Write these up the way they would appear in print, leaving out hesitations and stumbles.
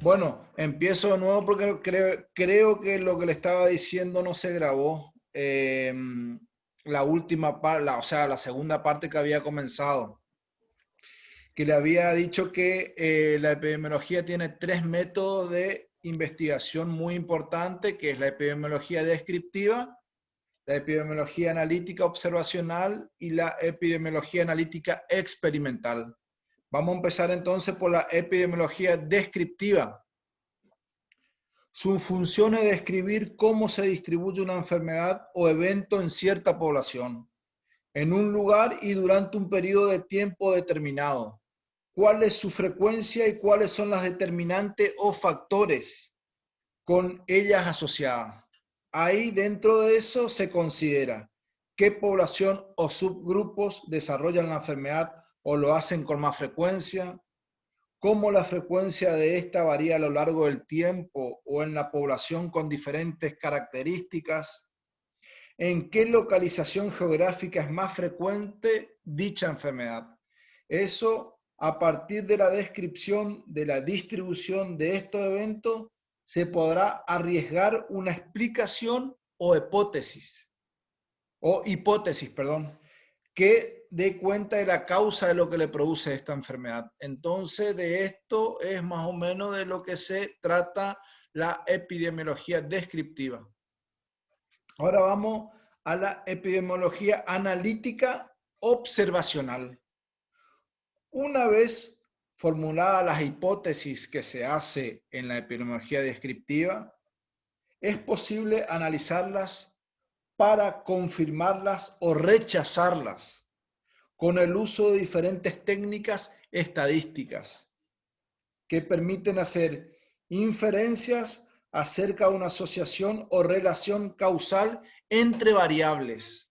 Bueno, empiezo de nuevo porque creo que lo que le estaba diciendo no se grabó. La última parte, o sea, la segunda parte que había comenzado, que le había dicho que la epidemiología tiene tres métodos de investigación muy importantes, que es la epidemiología descriptiva, la epidemiología analítica observacional y la epidemiología analítica experimental. Vamos a empezar entonces por la epidemiología descriptiva. Su función es describir cómo se distribuye una enfermedad o evento en cierta población, en un lugar y durante un periodo de tiempo determinado. ¿Cuál es su frecuencia y cuáles son las determinantes o factores con ellas asociadas? Ahí dentro de eso se considera qué población o subgrupos desarrollan la enfermedad o lo hacen con más frecuencia, cómo la frecuencia de esta varía a lo largo del tiempo o en la población con diferentes características, en qué localización geográfica es más frecuente dicha enfermedad. Eso, a partir de la descripción de la distribución de estos eventos, se podrá arriesgar una explicación hipótesis, perdón, que dé cuenta de la causa de lo que le produce esta enfermedad. Entonces, de esto es más o menos de lo que se trata la epidemiología descriptiva. Ahora vamos a la epidemiología analítica observacional. Una vez formuladas las hipótesis que se hace en la epidemiología descriptiva, es posible analizarlas para confirmarlas o rechazarlas con el uso de diferentes técnicas estadísticas que permiten hacer inferencias acerca de una asociación o relación causal entre variables.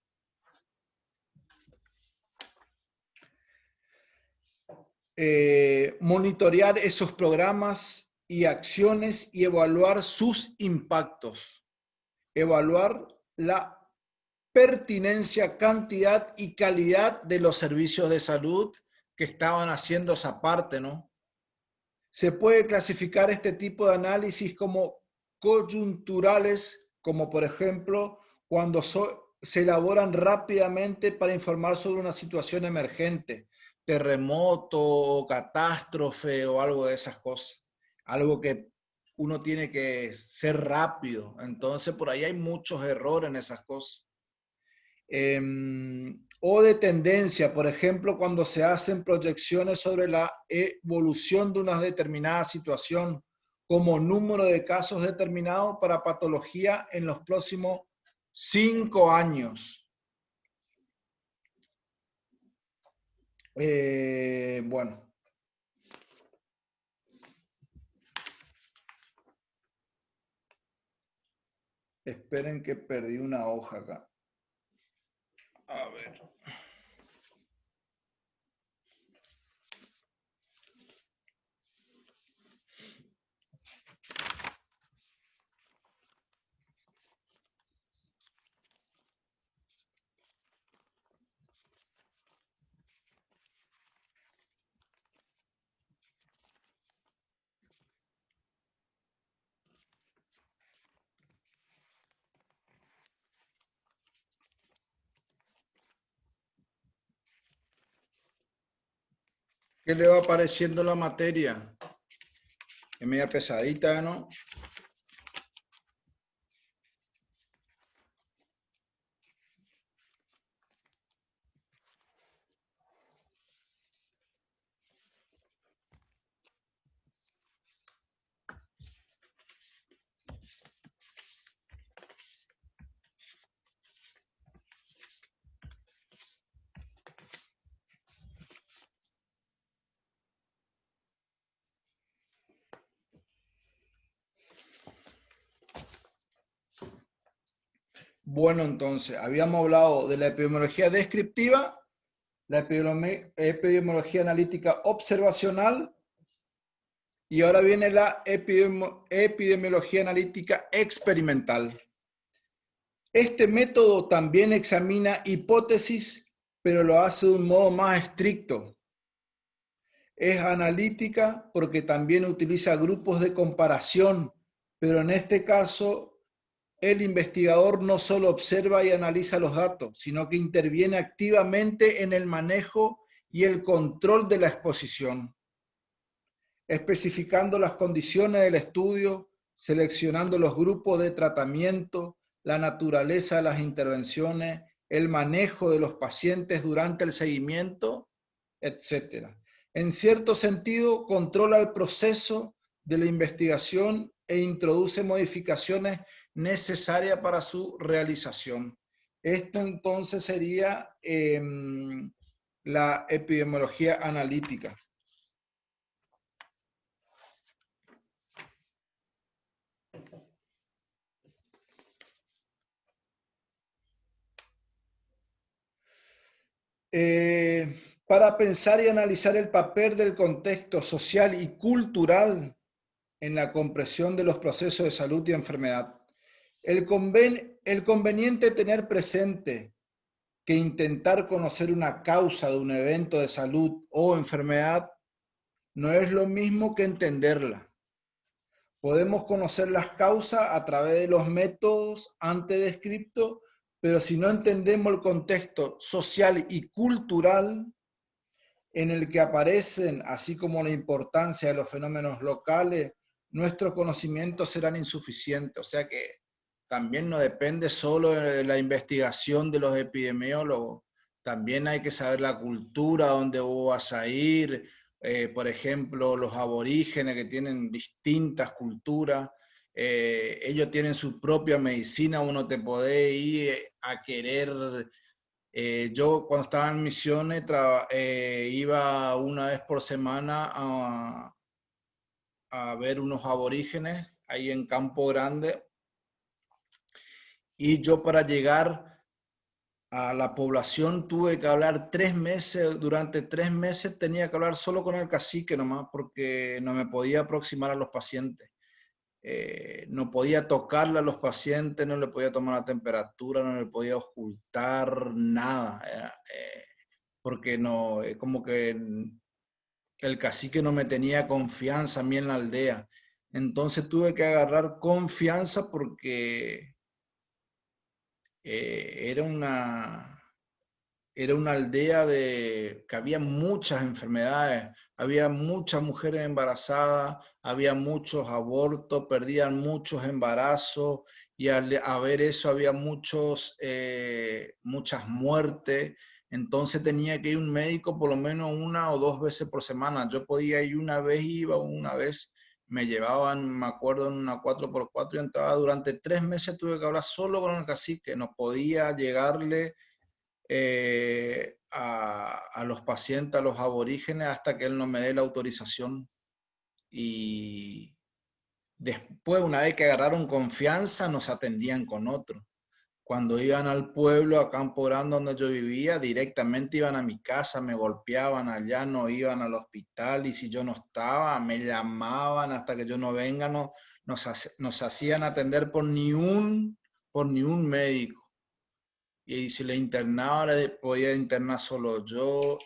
Monitorear esos programas y acciones y evaluar sus impactos. Evaluar la pertinencia, cantidad y calidad de los servicios de salud que estaban haciendo esa parte, ¿no? Se puede clasificar este tipo de análisis como coyunturales, como por ejemplo cuando se elaboran rápidamente para informar sobre una situación emergente, terremoto o catástrofe o algo de esas cosas. Algo que uno tiene que ser rápido. Entonces por ahí hay muchos errores en esas cosas. O de tendencia, por ejemplo, cuando se hacen proyecciones sobre la evolución de una determinada situación, como número de casos determinados para patología en los próximos 5 años. Bueno, esperen que perdí una hoja acá. A ver. ¿Qué le va pareciendo la materia? Es media pesadita, ¿no? Bueno, entonces, habíamos hablado de la epidemiología descriptiva, la epidemiología analítica observacional y ahora viene la epidemiología analítica experimental. Este método también examina hipótesis, pero lo hace de un modo más estricto. Es analítica porque también utiliza grupos de comparación, pero en este caso el investigador no solo observa y analiza los datos, sino que interviene activamente en el manejo y el control de la exposición, especificando las condiciones del estudio, seleccionando los grupos de tratamiento, la naturaleza de las intervenciones, el manejo de los pacientes durante el seguimiento, etc. En cierto sentido, controla el proceso de la investigación e introduce modificaciones necesarias para su realización. Esto entonces sería la epidemiología analítica. Para pensar y analizar el papel del contexto social y cultural en la comprensión de los procesos de salud y enfermedad. El conveniente tener presente que intentar conocer una causa de un evento de salud o enfermedad no es lo mismo que entenderla. Podemos conocer las causas a través de los métodos antes descritos, pero si no entendemos el contexto social y cultural en el que aparecen, así como la importancia de los fenómenos locales, nuestros conocimientos serán insuficientes. O sea que también no depende solo de la investigación de los epidemiólogos, también hay que saber la cultura, dónde vos vas a ir, por ejemplo, los aborígenes que tienen distintas culturas, ellos tienen su propia medicina, uno te puede ir a querer yo cuando estaba en misiones iba una vez por semana a ver unos aborígenes ahí en Campo Grande y yo para llegar a la población tuve que hablar 3 meses, durante 3 meses tenía que hablar solo con el cacique nomás porque no me podía aproximar a los pacientes. No podía tocarle a los pacientes, no le podía tomar la temperatura, no le podía ocultar nada. Porque no, como que el cacique no me tenía confianza a mí en la aldea. Entonces tuve que agarrar confianza porque eh, era una, era una aldea que había muchas enfermedades, había muchas mujeres embarazadas, había muchos abortos, perdían muchos embarazos y al haber eso había muchas muertes. Entonces tenía que ir un médico por lo menos 1 o 2 veces por semana. Yo podía ir una vez, iba una vez, me llevaban, me acuerdo, en una 4x4 y entraba. Durante 3 meses tuve que hablar solo con el cacique, no podía llegarle a los pacientes, a los aborígenes, hasta que él no me dé la autorización. Y después, una vez que agarraron confianza, nos atendían con otro. Cuando iban al pueblo, a Campo Grande, donde yo vivía, directamente iban a mi casa, me golpeaban allá, no iban al hospital y si yo no estaba, me llamaban hasta que yo no venga, no, nos hacían atender por ni un médico. Y si le internaba, le podía internar solo yo.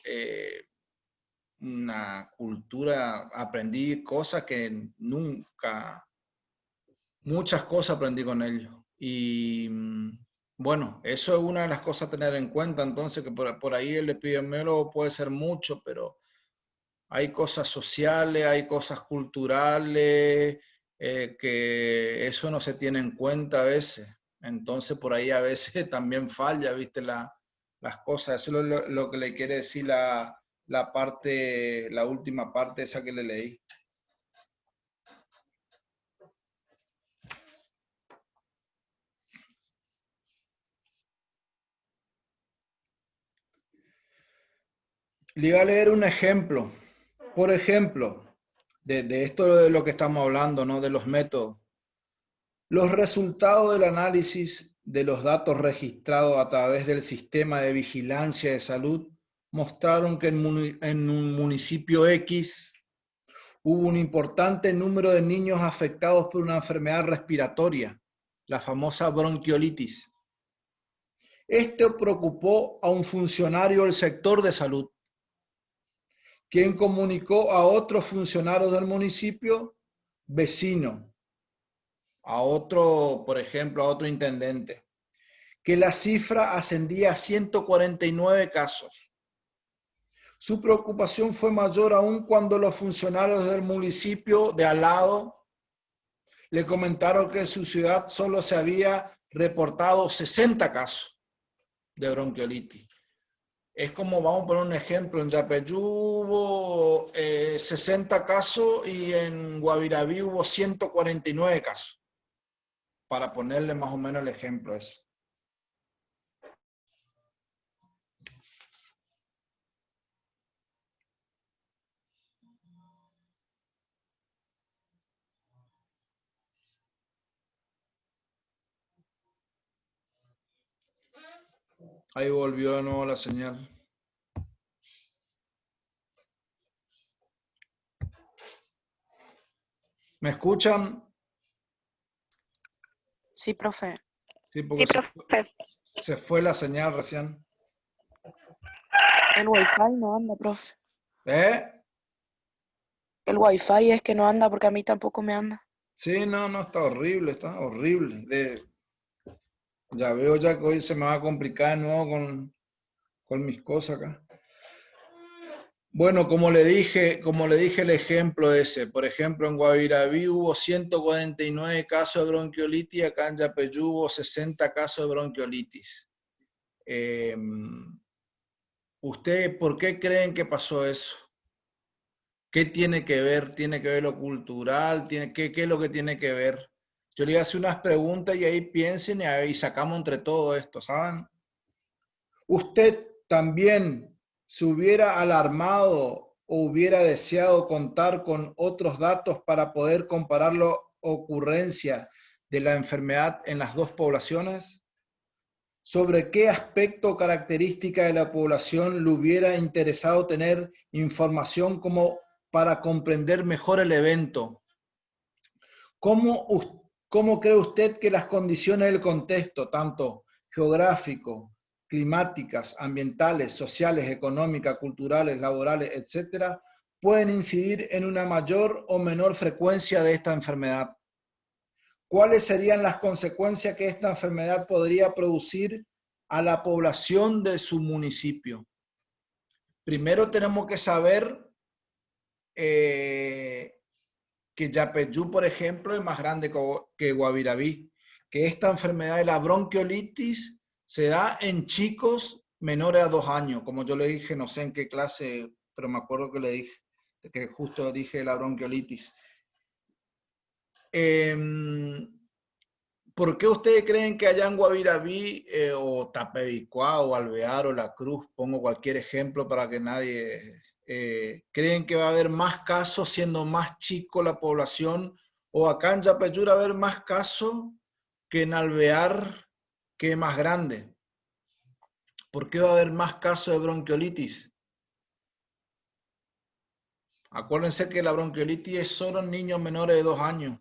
Una cultura, aprendí cosas que nunca, muchas cosas aprendí con ellos. Y bueno, eso es una de las cosas a tener en cuenta. Entonces, que por ahí el epidemiólogo puede ser mucho, pero hay cosas sociales, hay cosas culturales, que eso no se tiene en cuenta a veces. Entonces, por ahí a veces también falla, ¿viste? Las cosas. Eso es lo que le quiere decir la última parte esa que le leí. Le iba a leer un ejemplo. Por ejemplo, de esto de lo que estamos hablando, ¿no? De los métodos. Los resultados del análisis de los datos registrados a través del sistema de vigilancia de salud mostraron que en un municipio X hubo un importante número de niños afectados por una enfermedad respiratoria, la famosa bronquiolitis. Esto preocupó a un funcionario del sector de salud, quien comunicó a otros funcionarios del municipio vecino, a otro, por ejemplo, a otro intendente, que la cifra ascendía a 149 casos. Su preocupación fue mayor aún cuando los funcionarios del municipio de al lado le comentaron que en su ciudad solo se había reportado 60 casos de bronquiolitis. Es como, vamos a poner un ejemplo, en Yapeyú hubo 60 casos y en Guaviraví hubo 149 casos, para ponerle más o menos el ejemplo ese. Ahí volvió de nuevo la señal. ¿Me escuchan? Sí, profe. Sí, porque Sí, profe. se fue la señal recién. El wifi no anda, profe. ¿Eh? El wifi es que no anda porque a mí tampoco me anda. Sí, no, está horrible, está horrible. Ya veo ya que hoy se me va a complicar de nuevo con mis cosas acá. Bueno, como le dije el ejemplo ese, por ejemplo, en Guaviraví hubo 149 casos de bronquiolitis, acá en Yapeyú hubo 60 casos de bronquiolitis. ¿Usted por qué creen que pasó eso? ¿Qué tiene que ver? ¿Tiene que ver lo cultural? ¿Qué es lo que tiene que ver? Yo le voy a hacer unas preguntas y ahí piensen y ahí sacamos entre todo esto, ¿saben? ¿Usted también se hubiera alarmado o hubiera deseado contar con otros datos para poder comparar la ocurrencia de la enfermedad en las dos poblaciones? ¿Sobre qué aspecto o característica de la población le hubiera interesado tener información como para comprender mejor el evento? ¿Cómo cree usted que las condiciones del contexto, tanto geográfico, climáticas, ambientales, sociales, económicas, culturales, laborales, etcétera, pueden incidir en una mayor o menor frecuencia de esta enfermedad? ¿Cuáles serían las consecuencias que esta enfermedad podría producir a la población de su municipio? Primero tenemos que saber que Yapeyú, por ejemplo, es más grande que Guaviraví, que esta enfermedad de la bronquiolitis se da en chicos menores a 2 años, como yo le dije, no sé en qué clase, pero me acuerdo que le dije, que justo dije la bronquiolitis. ¿Por qué ustedes creen que allá en Guaviraví o Tapevicuá o Alvear o La Cruz, pongo cualquier ejemplo para que nadie, creen que va a haber más casos siendo más chico la población, o acá en Yapeyú va a haber más casos que en Alvear, que es más grande? ¿Por qué va a haber más casos de bronquiolitis? Acuérdense que la bronquiolitis es solo en niños menores de 2 años.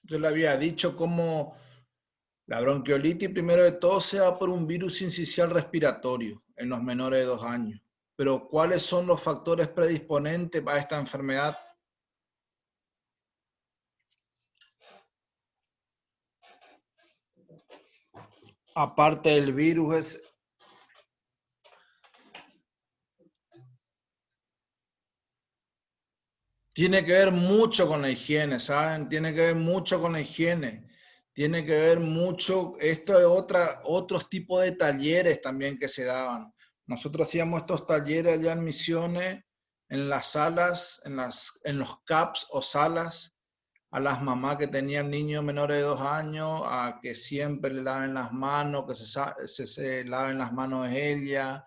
Yo le había dicho cómo la bronquiolitis, primero de todo, se da por un virus sincicial respiratorio en los menores de 2 años. Pero, ¿cuáles son los factores predisponentes para esta enfermedad? Aparte del virus, tiene que ver mucho con la higiene, ¿saben? Tiene que ver mucho con la higiene. Tiene que ver mucho, esto es otros tipos de talleres también que se daban. Nosotros hacíamos estos talleres allá en Misiones, en las salas, en los CAPS o salas, a las mamás que tenían niños menores de 2 años, a que siempre le laven las manos, que se laven las manos ella,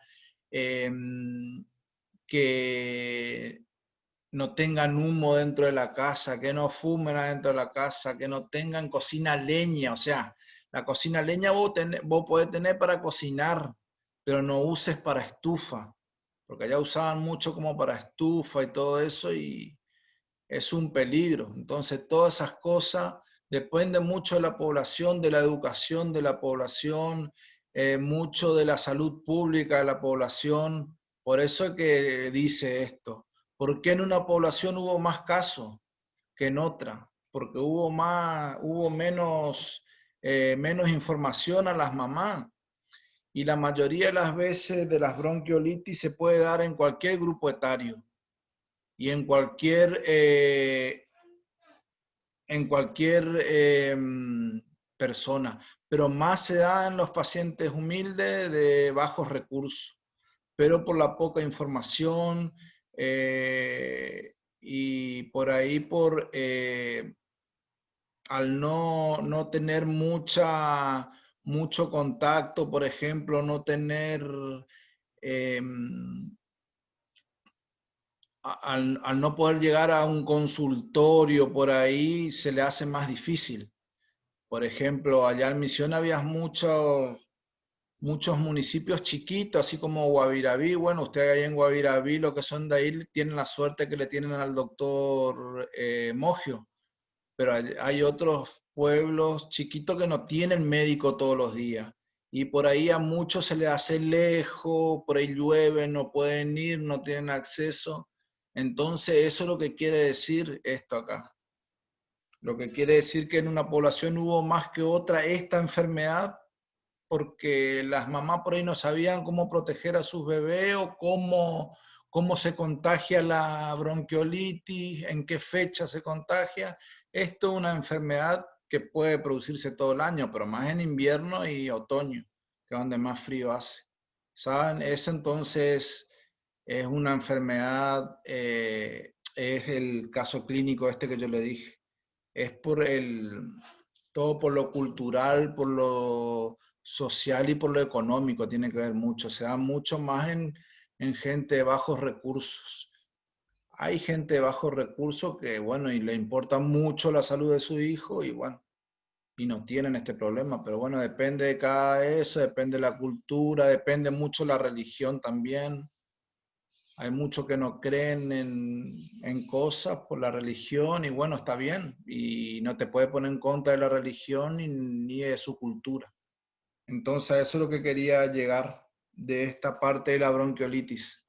que no tengan humo dentro de la casa, que no fumen adentro de la casa, que no tengan cocina leña. O sea, la cocina leña vos podés tener para cocinar, pero no uses para estufa, porque allá usaban mucho como para estufa y todo eso y es un peligro. Entonces, todas esas cosas Depende mucho de la población, de la educación de la población, mucho de la salud pública de la población. Por eso es que dice esto. ¿Por qué en una población hubo más casos que en otra? Porque hubo menos información a las mamás. Y la mayoría de las veces de las bronquiolitis se puede dar en cualquier grupo etario y en cualquier persona, pero más se da en los pacientes humildes de bajos recursos, pero por la poca información y por ahí al no tener mucho contacto, por ejemplo, no tener eh, al no poder llegar a un consultorio por ahí, se le hace más difícil. Por ejemplo, allá en Misión había muchos municipios chiquitos, así como Guaviraví. Bueno, ustedes ahí en Guaviraví, lo que son de ahí, tienen la suerte que le tienen al doctor Mogio, pero hay otros pueblos chiquitos que no tienen médico todos los días. Y por ahí a muchos se les hace lejos, por ahí llueve, no pueden ir, no tienen acceso. Entonces, eso es lo que quiere decir esto acá. Lo que quiere decir que en una población hubo más que otra esta enfermedad porque las mamás por ahí no sabían cómo proteger a sus bebés o cómo se contagia la bronquiolitis, en qué fecha se contagia. Esto es una enfermedad que puede producirse todo el año, pero más en invierno y otoño, que es donde más frío hace. ¿Saben? Eso entonces es una enfermedad, es el caso clínico este que yo le dije. Es todo por lo cultural, por lo social y por lo económico tiene que ver mucho. Se da mucho más en gente de bajos recursos. Hay gente de bajos recursos que, bueno, y le importa mucho la salud de su hijo y, bueno, y no tienen este problema. Pero, bueno, depende de cada eso, depende de la cultura, depende mucho la religión también. Hay muchos que no creen en cosas por la religión y bueno, está bien. Y no te puede poner en contra de la religión ni de su cultura. Entonces, a eso es lo que quería llegar de esta parte de la bronquiolitis.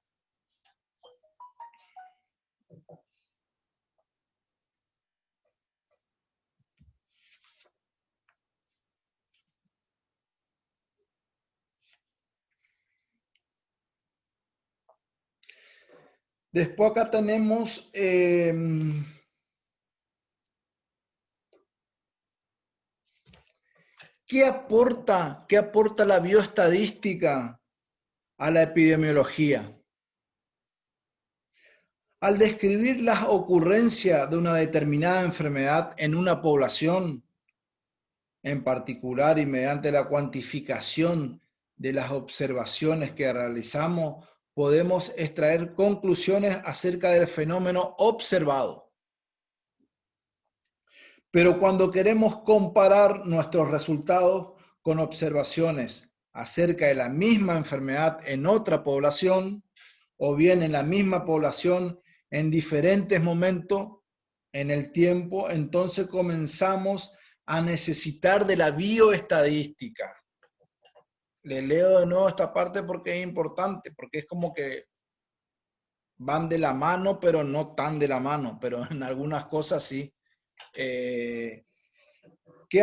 Después acá tenemos ¿qué aporta la bioestadística a la epidemiología? Al describir las ocurrencias de una determinada enfermedad en una población en particular y mediante la cuantificación de las observaciones que realizamos, podemos extraer conclusiones acerca del fenómeno observado. Pero cuando queremos comparar nuestros resultados con observaciones acerca de la misma enfermedad en otra población, o bien en la misma población en diferentes momentos en el tiempo, entonces comenzamos a necesitar de la bioestadística. Le leo de nuevo esta parte porque es importante, porque es como que van de la mano, pero no tan de la mano, pero en algunas cosas sí. ¿Qué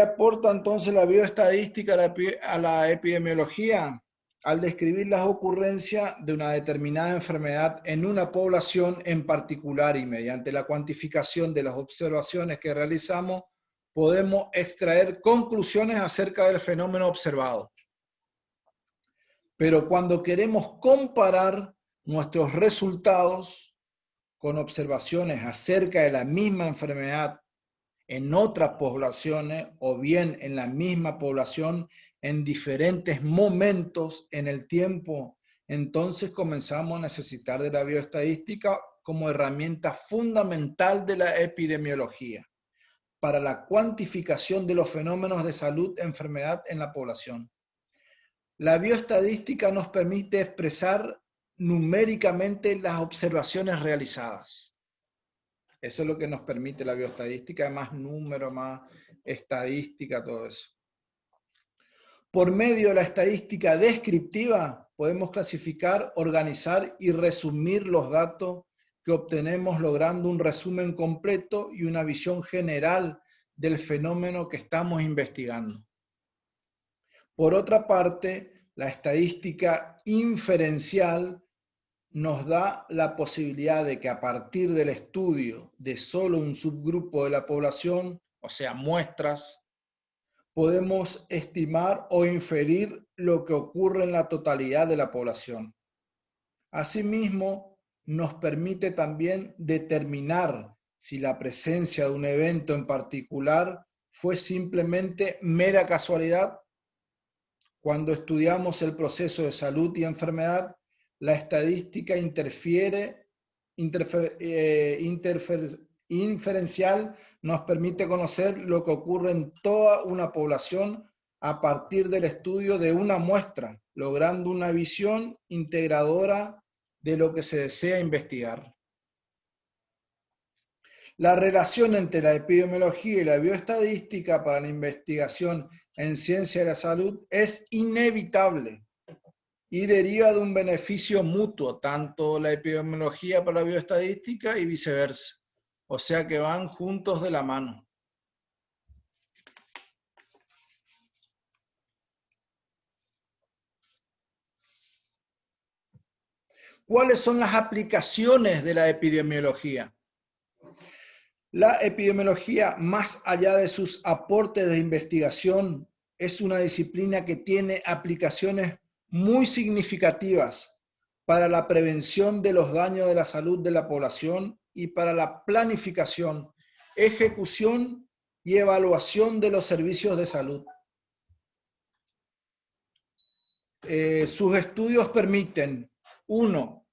aporta entonces la bioestadística a la epidemiología? Al describir las ocurrencias de una determinada enfermedad en una población en particular y mediante la cuantificación de las observaciones que realizamos, podemos extraer conclusiones acerca del fenómeno observado. Pero cuando queremos comparar nuestros resultados con observaciones acerca de la misma enfermedad en otras poblaciones o bien en la misma población en diferentes momentos en el tiempo, entonces comenzamos a necesitar de la bioestadística como herramienta fundamental de la epidemiología para la cuantificación de los fenómenos de salud, enfermedad en la población. La bioestadística nos permite expresar numéricamente las observaciones realizadas. Eso es lo que nos permite la bioestadística, más número, más estadística, todo eso. Por medio de la estadística descriptiva, podemos clasificar, organizar y resumir los datos que obtenemos logrando un resumen completo y una visión general del fenómeno que estamos investigando. Por otra parte, la estadística inferencial nos da la posibilidad de que a partir del estudio de solo un subgrupo de la población, o sea, muestras, podemos estimar o inferir lo que ocurre en la totalidad de la población. Asimismo, nos permite también determinar si la presencia de un evento en particular fue simplemente mera casualidad. Cuando estudiamos el proceso de salud y enfermedad, la estadística inferencial nos permite conocer lo que ocurre en toda una población a partir del estudio de una muestra, logrando una visión integradora de lo que se desea investigar. La relación entre la epidemiología y la bioestadística para la investigación en ciencia de la salud es inevitable y deriva de un beneficio mutuo, tanto la epidemiología para la bioestadística y viceversa. O sea que van juntos de la mano. ¿Cuáles son las aplicaciones de la epidemiología? La epidemiología, más allá de sus aportes de investigación, es una disciplina que tiene aplicaciones muy significativas para la prevención de los daños de la salud de la población y para la planificación, ejecución y evaluación de los servicios de salud. Sus estudios permiten, 1,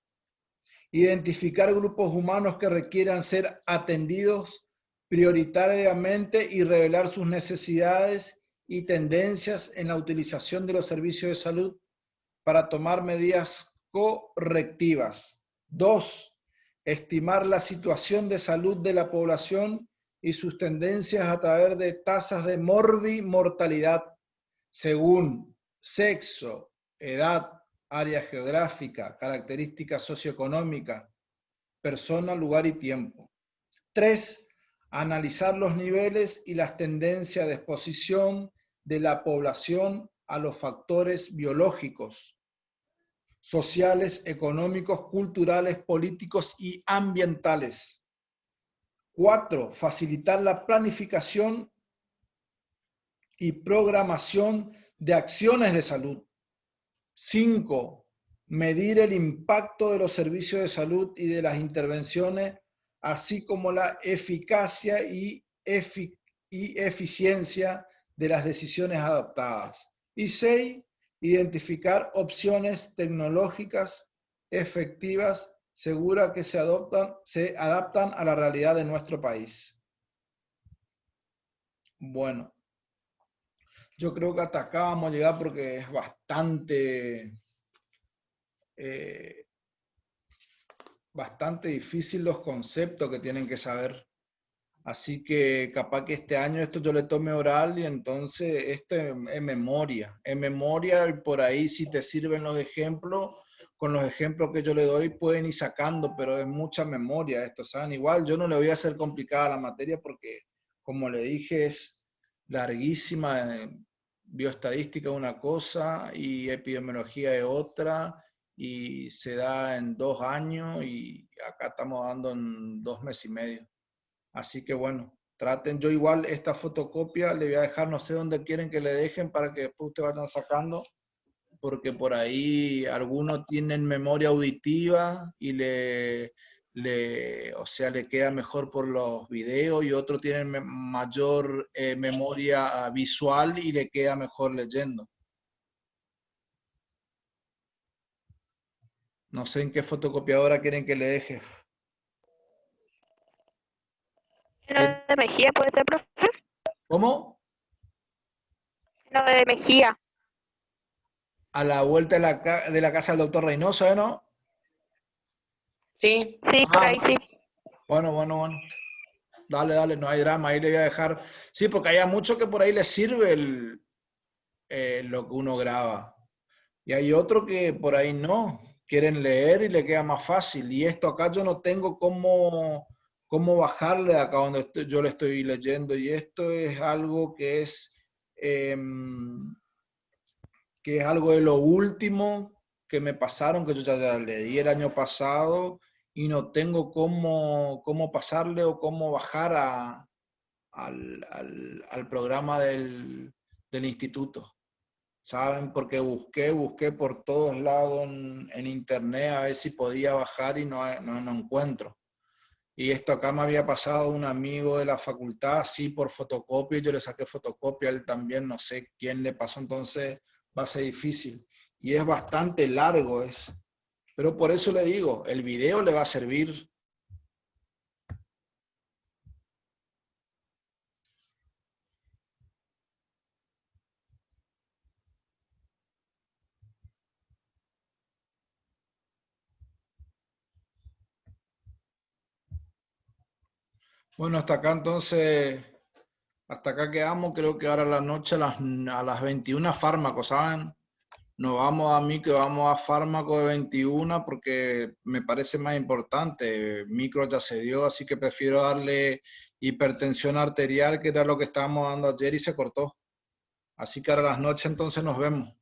identificar grupos humanos que requieran ser atendidos prioritariamente y revelar sus necesidades y tendencias en la utilización de los servicios de salud para tomar medidas correctivas. 2, estimar la situación de salud de la población y sus tendencias a través de tasas de mortalidad según sexo, edad, área geográfica, características socioeconómicas, persona, lugar y tiempo. 3, analizar los niveles y las tendencias de exposición de la población a los factores biológicos, sociales, económicos, culturales, políticos y ambientales. 4, facilitar la planificación y programación de acciones de salud. 5, medir el impacto de los servicios de salud y de las intervenciones, así como la eficacia y eficiencia de las decisiones adoptadas. Y 6, identificar opciones tecnológicas efectivas, seguras que se adaptan a la realidad de nuestro país. Bueno, yo creo que hasta acá vamos a llegar porque es bastante difícil los conceptos que tienen que saber. Así que capaz que este año esto yo le tome oral y entonces esto es memoria. En memoria y por ahí si te sirven los ejemplos, con los ejemplos que yo le doy pueden ir sacando, pero es mucha memoria esto, ¿saben? Igual yo no le voy a hacer complicada la materia porque, como le dije, es larguísima. Bioestadística es una cosa y epidemiología es otra y se da en 2 años y acá estamos dando en 2 meses y medio. Así que bueno, traten, yo igual esta fotocopia le voy a dejar, no sé dónde quieren que le dejen para que después ustedes vayan sacando, porque por ahí algunos tienen memoria auditiva y o sea, le queda mejor por los videos y otros tienen mayor memoria visual y le queda mejor leyendo. No sé en qué fotocopiadora quieren que le deje. ¿No de Mejía puede ser, profe? ¿Cómo? No de Mejía. A la vuelta de la casa del doctor Reynoso, ¿no? Sí. Sí, por ahí sí. Bueno. Dale, dale, no hay drama, ahí le voy a dejar. Sí, porque hay a muchos que por ahí les sirve lo que uno graba. Y hay otro que por ahí no, quieren leer y le queda más fácil. Y esto acá yo no tengo cómo bajarle acá donde yo le estoy leyendo. Y esto es algo que es algo de lo último que me pasaron, que yo ya leí el año pasado y no tengo cómo pasarle o cómo bajar al programa del instituto. ¿Saben? Porque busqué por todos lados en internet a ver si podía bajar y no encuentro. Y esto acá me había pasado un amigo de la facultad, sí, por fotocopia, yo le saqué fotocopia, él también, no sé quién le pasó, entonces va a ser difícil. Y es bastante largo, pero por eso le digo, el video le va a servir. Bueno, hasta acá entonces, hasta acá quedamos, creo que ahora a la noche a las 21 fármacos, ¿saben? No vamos a micro, vamos a fármaco de 21 porque me parece más importante. Micro ya se dio, así que prefiero darle hipertensión arterial, que era lo que estábamos dando ayer y se cortó. Así que ahora a las noches entonces nos vemos.